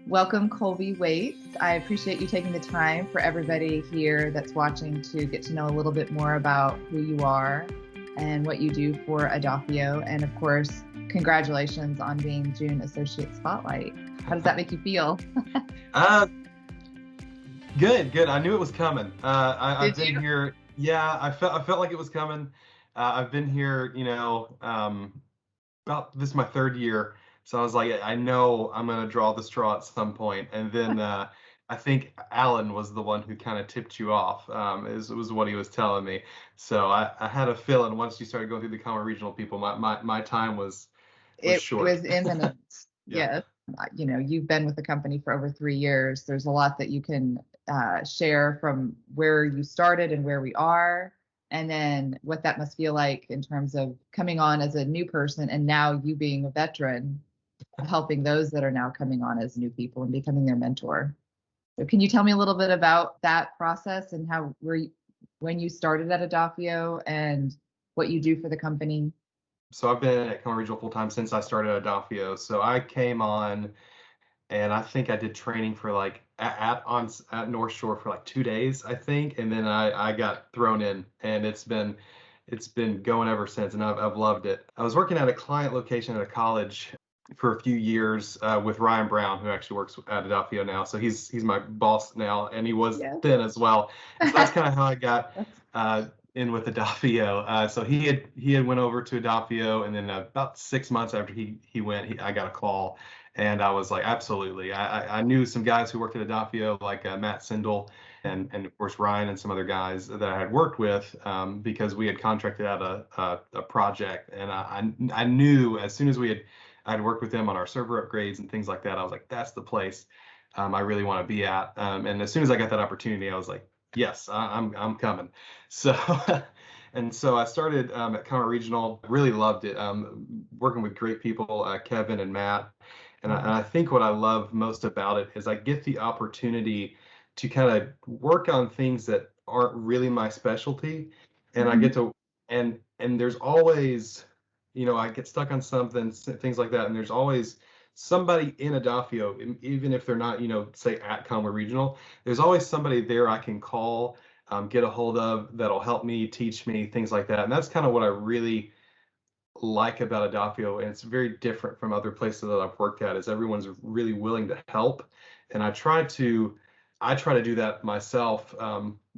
Welcome, Colby Waites. I appreciate you taking the time for everybody here that's watching to get to know a little bit more about who you are and what you do for Adafio. And of course, congratulations on being June Associate Spotlight. How does that make you feel? Uh, good. I knew it was coming. I've Did been you? here. Yeah, I felt like it was coming. I've been here, about this is my third year, so I was like, I know I'm gonna draw the straw at some point. And then I think Alan was the one who kind of tipped you off. Was what he was telling me. So I had a feeling once you started going through the Common Regional people, my time was It short. was imminent. Yeah. Yes. You've been with the company for over 3 years. There's a lot that you can share from where you started and where we are, and then what that must feel like in terms of coming on as a new person and now you being a veteran, helping those that are now coming on as new people and becoming their mentor. So can you tell me a little bit about that process and when you started at Adafio and what you do for the company? So I've been at Common Regional full time since I started at Adafio. So I came on, and I think I did training for like at North Shore for like 2 days, I think, and then I got thrown in, and it's been going ever since, and I've loved it. I was working at a client location at a college for a few years with Ryan Brown, who actually works at Adafio now. So he's my boss now, and he was Yes. then as well. And so that's kind of how I got in with Adafio. So he had went over to Adafio, and then about 6 months after he went, I got a call. And I was like, absolutely. I knew some guys who worked at Adafio, like Matt Sindel, and of course Ryan and some other guys that I had worked with, because we had contracted out a project, and I knew as soon as I'd worked with them on our server upgrades and things like that, I was like, that's the place I really want to be at. And as soon as I got that opportunity, I was like, yes, I'm coming. So. And so I started at Common Regional, really loved it, working with great people, Kevin and Matt. And I think what I love most about it is I get the opportunity to kind of work on things that aren't really my specialty. And I Mhm. get to, and there's always, I get stuck on something, things like that. And there's always somebody in Adafio, even if they're not, say at Common Regional, there's always somebody there I can call, get a hold of that'll help me, teach me, things like that. And that's kind of what I really like about Adafio, and it's very different from other places that I've worked at, is everyone's really willing to help. And I try to do that myself,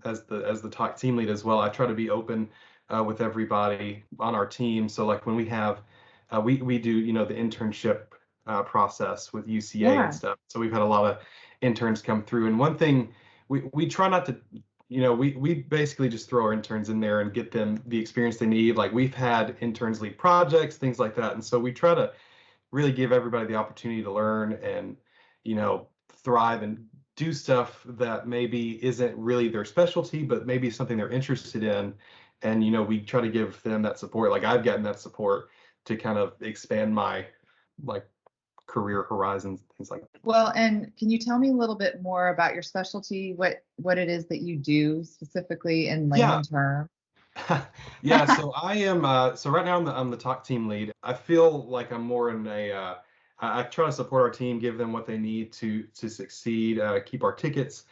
as the talk team lead as well. I try to be open with everybody on our team. So like when we have we do the internship process with UCA and Yeah. stuff. So we've had a lot of interns come through, and one thing we try not to, we basically just throw our interns in there and get them the experience they need. Like we've had interns lead projects, things like that. And so we try to really give everybody the opportunity to learn and, thrive and do stuff that maybe isn't really their specialty, but maybe something they're interested in. And, we try to give them that support. Like I've gotten that support to kind of expand my like career horizons, things like that. Well, and can you tell me a little bit more about your specialty, what it is that you do specifically in Yeah. layman term? Yeah, so I am so right now I'm the talk team lead. I feel like I'm more in a I try to support our team, give them what they need to succeed, keep our tickets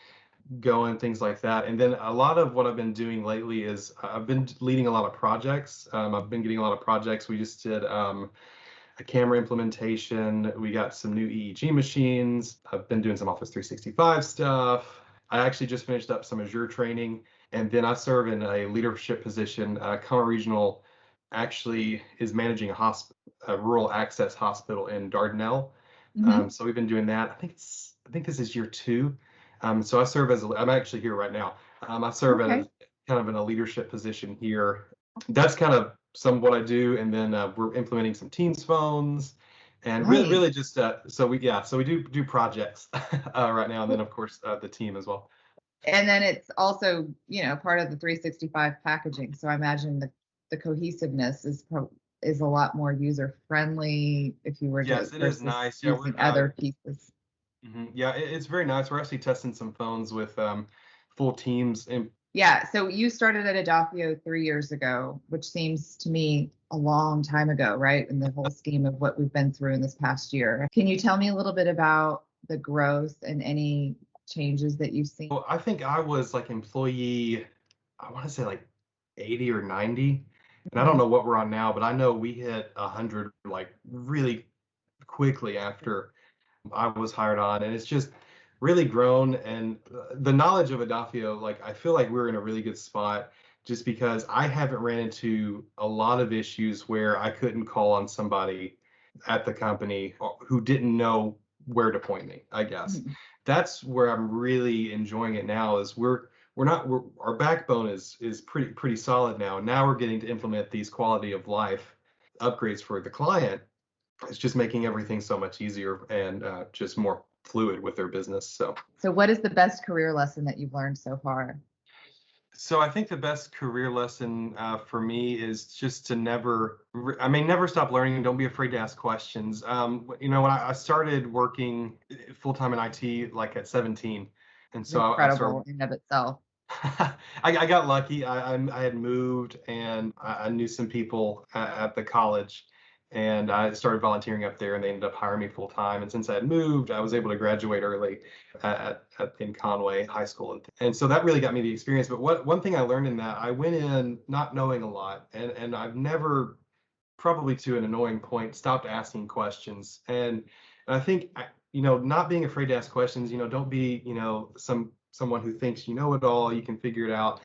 going, things like that. And then a lot of what I've been doing lately is I've been leading a lot of projects. I've been getting a lot of projects. We just did a camera implementation. We got some new EEG machines. I've been doing some Office 365 stuff. I actually just finished up some Azure training, and then I serve in a leadership position. Common Regional actually is managing a rural access hospital in Dardanelle. Hmm. So we've been doing that. I think this is year two. So I'm actually here right now. I serve Okay. as kind of in a leadership position here. That's kind of some of what I do, and then we're implementing some Teams phones, and Nice. really just so we do projects right now, and then of course the team as well. And then it's also, part of the 365 packaging. So I imagine the cohesiveness is a lot more user friendly if you were to Yes, it is versus nice. Yeah, using other pieces. yeah, it's very nice. We're actually testing some phones with full teams. And Yeah, so you started at Adafio 3 years ago, which seems to me a long time ago, right? In the whole scheme of what we've been through in this past year. Can you tell me a little bit about the growth and any changes that you've seen? Well, I think I was like employee, I want to say like 80 or 90. And I don't Mhm. know what we're on now, but I know we hit 100 like really quickly after I was hired on. And it's just really grown. And the knowledge of Adafio, like I feel like we're in a really good spot just because I haven't ran into a lot of issues where I couldn't call on somebody at the company who didn't know where to point me, I guess. Mhm. That's where I'm really enjoying it now is our backbone is pretty solid now. Now we're getting to implement these quality of life upgrades for the client. It's just making everything so much easier and just more fluid with their business. So what is the best career lesson that you've learned so far? So I think the best career lesson for me is just to never stop learning. Don't be afraid to ask questions. When I started working full time in IT, like at 17, and It's so I started. incredible in and of itself. I got lucky. I had moved and I knew some people at the college, and I started volunteering up there, and they ended up hiring me full time. And since I had moved, I was able to graduate early in Conway High School, and so that really got me the experience. But one thing I learned in that, I went in not knowing a lot, and I've never, probably to an annoying point, stopped asking questions. And I think not being afraid to ask questions. Don't be someone who thinks you know it all, you can figure it out.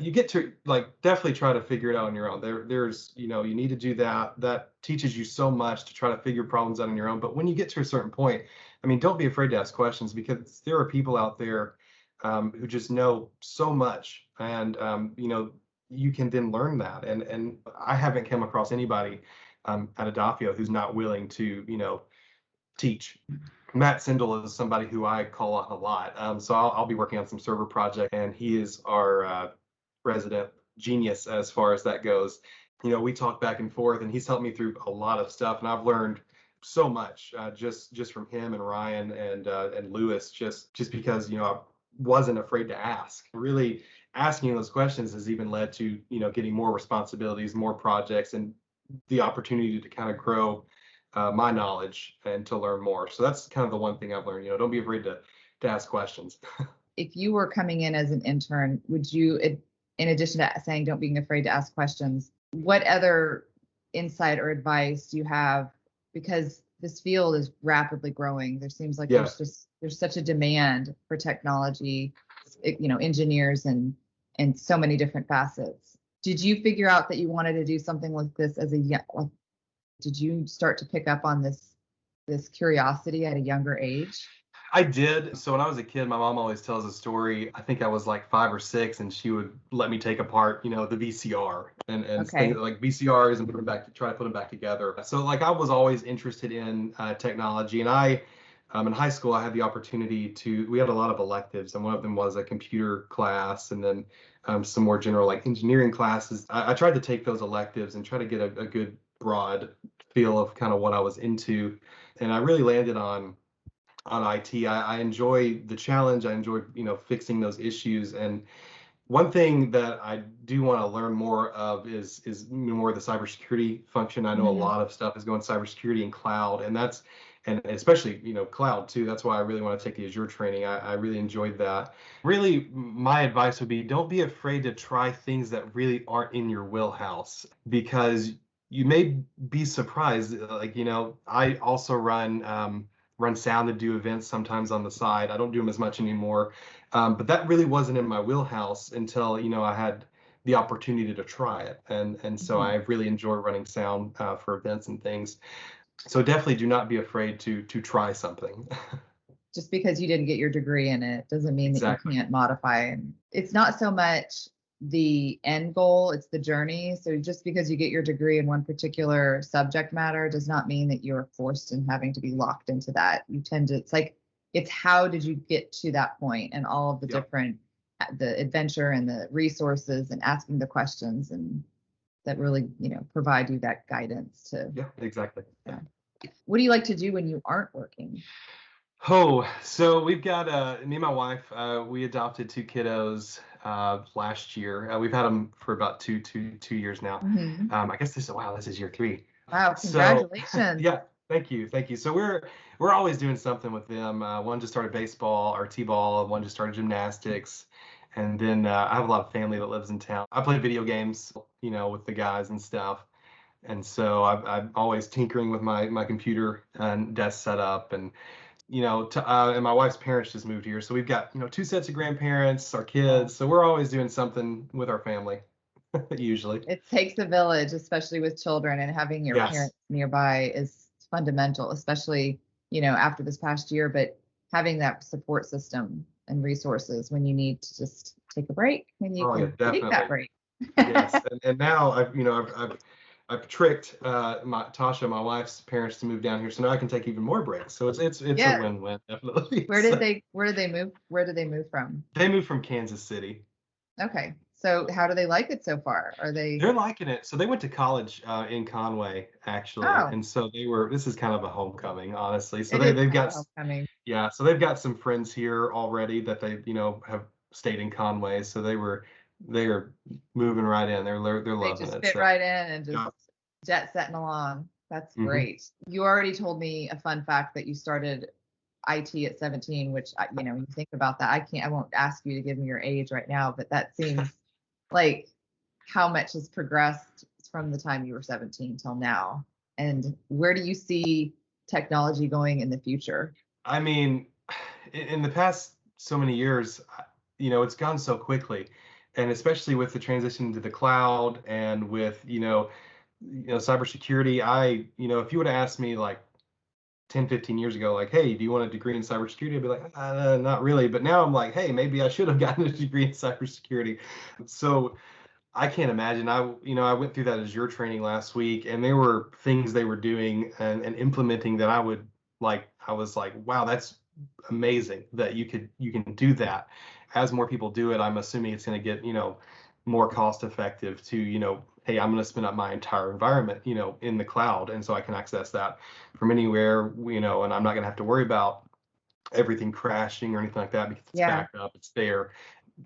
You get to like definitely try to figure it out on your own. There's you need to do that. That teaches you so much to try to figure problems out on your own. But when you get to a certain point, I mean, don't be afraid to ask questions because there are people out there who just know so much, and you can then learn that. And I haven't come across anybody at Adafio who's not willing to teach. Matt Sindel is somebody who I call on a lot. So I'll be working on some server project, and he is our resident genius as far as that goes. We talk back and forth, and he's helped me through a lot of stuff, and I've learned so much just from him and Ryan and Lewis, just because I wasn't afraid to ask. Really, asking those questions has even led to getting more responsibilities, more projects, and the opportunity to kind of grow my knowledge and to learn more. So that's kind of the one thing I've learned. Don't be afraid to ask questions. If you were coming in as an intern, would you, in addition to saying don't being afraid to ask questions, what other insight or advice do you have? Because this field is rapidly growing. There seems like Yeah. there's such a demand for technology, engineers and so many different facets. Did you figure out that you wanted to do something like this as a young, like, did you start to pick up on this curiosity at a younger age? I did. So when I was a kid, my mom always tells a story. I think I was like 5 or 6, and she would let me take apart, the VCR and things Okay. like VCRs and try to put them back together. So like I was always interested in technology, and in high school I had the opportunity we had a lot of electives, and one of them was a computer class, and then some more general like engineering classes. I tried to take those electives and try to get a good broad feel of kind of what I was into, and I really landed on IT. I enjoy the challenge. I enjoy, fixing those issues. And one thing that I do want to learn more of is more of the cybersecurity function. I know a Mhm. lot of stuff is going cybersecurity and cloud, and especially cloud too. That's why I really want to take the Azure training. I really enjoyed that. Really, my advice would be don't be afraid to try things that really aren't in your wheelhouse, because you may be surprised. Like I also run sound and do events sometimes on the side. I don't do them as much anymore, but that really wasn't in my wheelhouse until I had the opportunity to try it, and so Mhm. I really enjoy running sound for events and things. So definitely do not be afraid to try something. Just because you didn't get your degree in it doesn't mean that you Exactly. can't modify. And it's not so much the end goal, it's the journey. So just because you get your degree in one particular subject matter does not mean that you're forced in having to be locked into that. It's how did you get to that point and all of the Yeah. different, the adventure and the resources and asking the questions and that really, provide you that guidance to, Yeah. Exactly. yeah. What do you like to do when you aren't working? Oh, so we've got me and my wife. We adopted 2 kiddos last year. We've had them for about two years now. Mhm. I guess this is year 3. Wow, So congratulations. yeah, Thank you, thank you. So we're always doing something with them. One just started baseball or t-ball, one just started gymnastics, and then I have a lot of family that lives in town. I play video games, with the guys and stuff, and so I'm always tinkering with my computer and desk setup, and and my wife's parents just moved here, so we've got two sets of grandparents, our Wow. kids, so we're always doing something with our family, usually. It takes a village, especially with children, and having your Yes. parents nearby is fundamental, especially, after this past year, but having that support system and resources when you need to just take a break, when you Oh yeah, can take that definitely. break. Yes, and now I've tricked my Tasha, my wife's parents, to move down here, so now I can take even more breaks. So it's a Yeah. win-win, definitely. Where did So they move? Where did they move from? they moved from Kansas City. Okay. So how do they like it so far? Are they? They're liking it. So they went to college in Conway, actually, Oh, and so they were. This is kind of a homecoming, honestly. So it they is they've kind got of homecoming. yeah. So they've got some friends here already that they have stayed in Conway. So they are moving right in. They're They loving just it. fit So right in and just yeah. jet setting along. That's Hmm. great. You already told me a fun fact that you started IT at 17, which when you think about that, I won't ask you to give me your age right now, but that seems like how much has progressed from the time you were 17 till now. And where do you see technology going in the future? I mean, in the past so many years, it's gone so quickly, and especially with the transition to the cloud and with cybersecurity. If you would have asked me like 10, 15 years ago, like, hey, do you want a degree in cybersecurity? I'd be like, not really. But now I'm like, hey, maybe I should have gotten a degree in cybersecurity. So I can't imagine. I went through that Azure training last week, and there were things they were doing and implementing that I was like, wow, that's amazing that you can do that. As more people do it, I'm assuming it's going to get, more cost effective to, hey, I'm going to spin up my entire environment, in the cloud. And so I can access that from anywhere, and I'm not going to have to worry about everything crashing or anything like that because it's Yeah. backed up, it's there.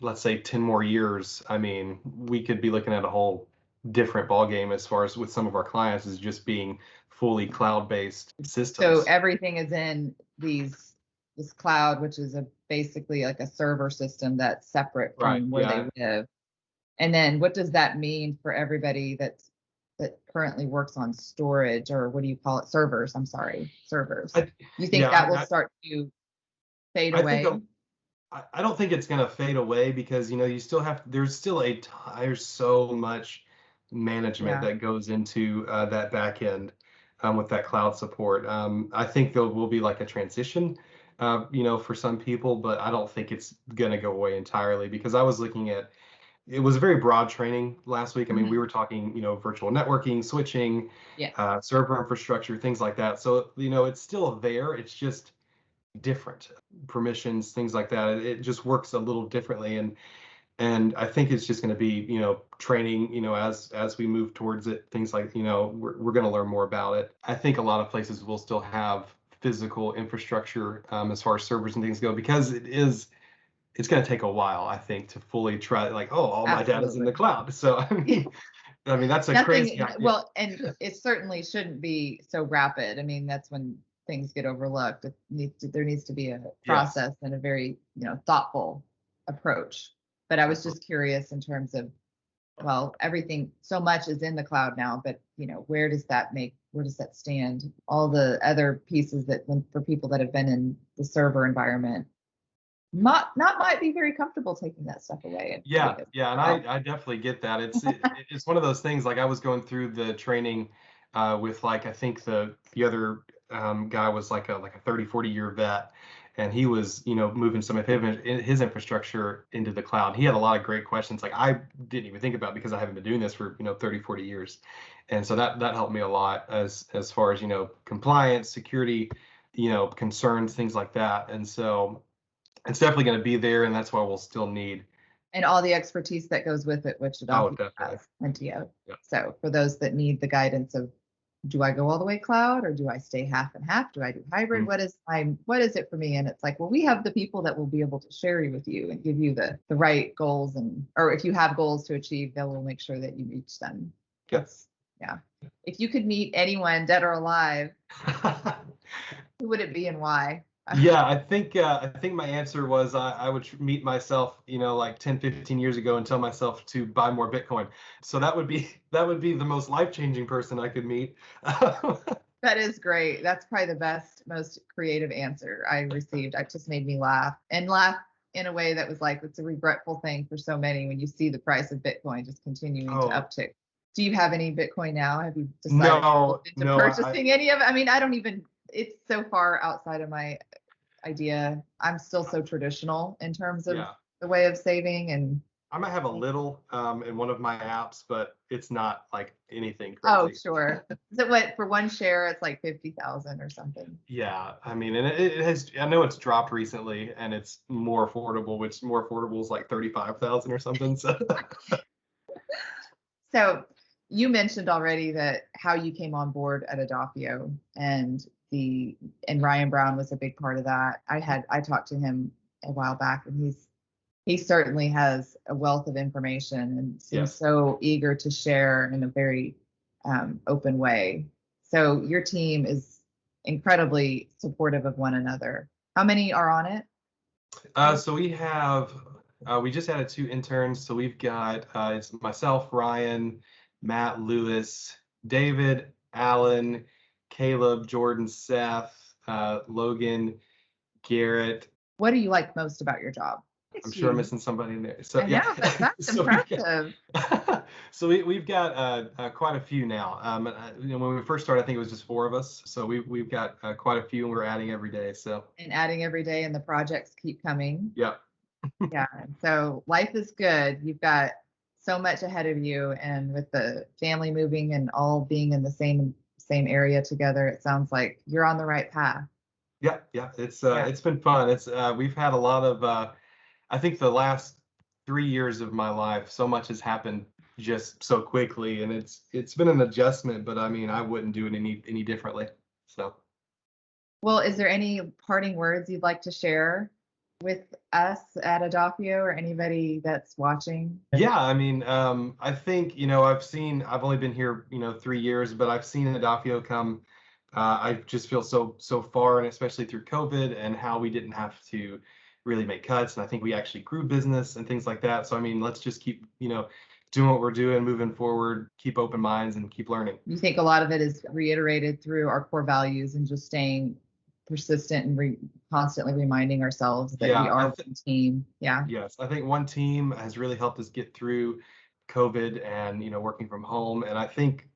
Let's say 10 more years, I mean, we could be looking at a whole different ball game as far as with some of our clients is just being fully cloud-based So systems. everything is in this cloud, which is basically like a server system that's separate Right. from where they Yeah. live. And then what does that mean for everybody that currently works on storage, or what do you call it? Servers. I'm sorry, servers. I, You think yeah. that will start to fade I think away? I don't think it's going to fade away because you still have there's so much management Yeah. that goes into that back end with that cloud support. I think there will be like a transition, for some people, but I don't think it's going to go away entirely because I was looking at it was a very broad training last week. I mean, we Mhm. were talking, virtual networking, switching, Yeah. server infrastructure, things like that. So, it's still there. It's just different permissions, things like that. It just works a little differently, and I think it's just going to be training, as we move towards it. Things like we're going to learn more about it. I think a lot of places will still have physical infrastructure as far as servers and things go because it's going to take a while, I think, to fully try like, oh, all my data's in the Absolutely. cloud. So I mean that's a crazy Nothing, idea. well, and it certainly shouldn't be so rapid. I mean, that's when things get overlooked. There needs to be a Yes. process and a very, thoughtful approach. But I was Absolutely. just curious in terms of, well, everything, so much is in the cloud now, but where does that stand? All the other pieces for people that have been in the server environment, not might be very comfortable taking that stuff away and putting Yeah, it yeah, and well. I definitely get that. It's one of those things. Like I was going through the training with like I think the other guy was like a 30-40 year vet, and he was moving some of his infrastructure into the cloud. He had a lot of great questions like I didn't even think about because I haven't been doing this for 30-40 years, and so that helped me a lot as far as compliance, security, concerns, things like that, and so it's definitely going to be there, and that's why we'll still need. And all the expertise that goes with it, which Oh, Adobe definitely. has plenty of. Yeah. So for those that need the guidance of, do I go all the way cloud or do I stay half and half? Do I do hybrid? Mhm. What is it for me? And it's like, well, we have the people that will be able to share with you and give you the right goals, or if you have goals to achieve, they will make sure that you reach them. Yeah. That's Yeah. If you could meet anyone dead or alive, who would it be and why? Yeah, I think my answer was I would meet myself, like 10, 15 years ago and tell myself to buy more Bitcoin. So that would be the most life-changing person I could meet. That is great. That's probably the best, most creative answer I received. It just made me laugh and laugh in a way that was like, it's a regretful thing for so many when you see the price of Bitcoin just continuing to Oh, uptick. Do you have any Bitcoin now? Have you decided to no, look into no, purchasing any of it? I mean, I don't even, it's so far outside of my idea. I'm still so traditional in terms of yeah. the way of saving and I might have a little in one of my apps, but it's not like anything oh, crazy. sure. Is it what for one share it's like 50,000 or something? Yeah, I mean, and it has. I know it's dropped recently, and it's more affordable. Which more affordable is like 35,000 or something. So So you mentioned already that how you came on board at Adopio and Ryan Brown was a big part of that. I talked to him a while back and he certainly has a wealth of information and seems yes, so eager to share in a very open way. So your team is incredibly supportive of one another. How many are on it? so we just added 2 interns. So we've got it's myself, Ryan, Matt, Lewis, David, Alan, Caleb, Jordan, Seth, Logan, Garrett. What do you like most about your job? I'm It's sure I'm you. missing somebody in there. So I yeah, know, but that's so we've got impressive. we've got quite a few now. When we first started, I think it was just 4 of us. So we've got quite a few, and we're adding every day. So And adding every day and the projects keep coming. yeah, Yeah. And so life is good. You've got so much ahead of you. And with the family moving and all being in the same area together, it sounds like you're on the right path. yeah. Yeah. It's been fun. It's we've had a lot of. I think the last 3 years of my life, so much has happened just so quickly, and it's been an adjustment. But I mean, I wouldn't do it any differently. So. Well, is there any parting words you'd like to share with us at Adopio or anybody that's watching? Yeah, I mean, I think, I've only been here, 3 years, but I've seen Adafio come. I just feel so far, and especially through COVID and how we didn't have to really make cuts. And I think we actually grew business and things like that. So, I mean, let's just keep, doing what we're doing, moving forward, keep open minds and keep learning. You think a lot of it is reiterated through our core values and just staying persistent and constantly reminding ourselves that we Yeah, are one team. Yeah. yes, I think one team has really helped us get through COVID and, working from home. And I think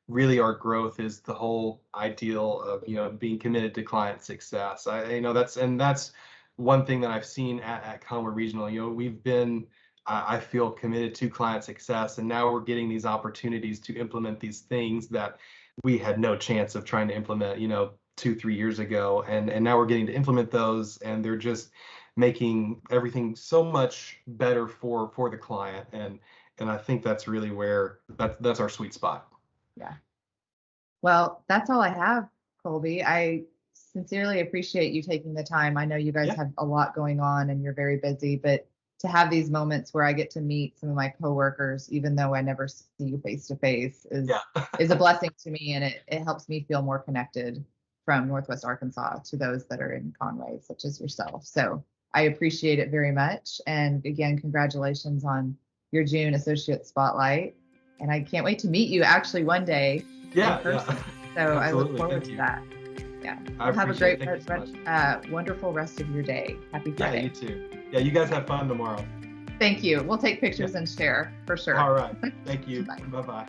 really our growth is the whole ideal of being committed to client success. That's one thing that I've seen at Conway Regional. We've been I feel committed to client success, and now we're getting these opportunities to implement these things that we had no chance of trying to implement 2-3 years ago, and now we're getting to implement those, and they're just making everything so much better for the client, and I think that's really where that's our sweet spot. Yeah. Well, that's all I have, Colby. I sincerely appreciate you taking the time. I know you guys Yeah. have a lot going on and you're very busy, but to have these moments where I get to meet some of my coworkers, even though I never see you face to face, Yeah. is a blessing to me, and it helps me feel more connected from Northwest Arkansas to those that are in Conway, such as yourself. So I appreciate it very much. And again, congratulations on your June Associate Spotlight. And I can't wait to meet you actually one day in person. So I look Absolutely. forward Thank to you. that. Yeah. I Have a appreciate great, it. Thank you so much. wonderful rest of your day. Happy Yeah, Friday. you too. Yeah, you guys have fun tomorrow. Thank you. We'll take pictures Yeah. and share for sure. All right. Thank you. Bye. Bye-bye.